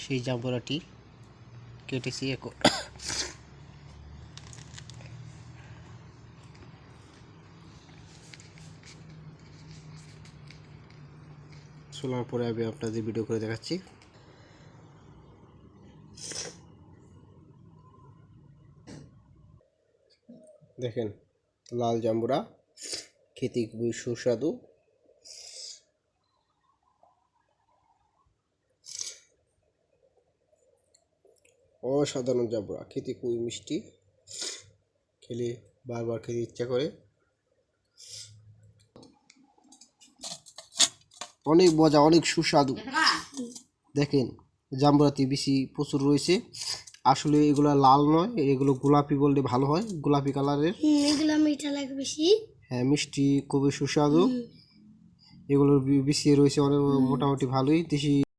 সেই জাম্বুরাটি কেটেছি এখন। শোনার পরে আমি আপনাদের ভিডিও করে দেখাচ্ছি। দেখেন লাল জাম্বুরা খেতে খুবই সুস্বাদু। অসাধারণ জাম্বুরা, খেতে খুবই মিষ্টি, খেলে বারবার খেতে ইচ্ছা করে। অনেক মজা, অনেক সুস্বাদু। দেখেন জাম্বুরাতে বেশি প্রচুর রয়েছে। আসলে এগুলো লাল নয়, এগুলো গোলাপি বললে ভালো হয়, গোলাপি কালারের। এগুলো মিঠা লাগে বেশি। হ্যাঁ, মিষ্টি, খুবই সুস্বাদু। এগুলোর বিসি রয়েছে অনেক, মোটামুটি ভালোই দেশি।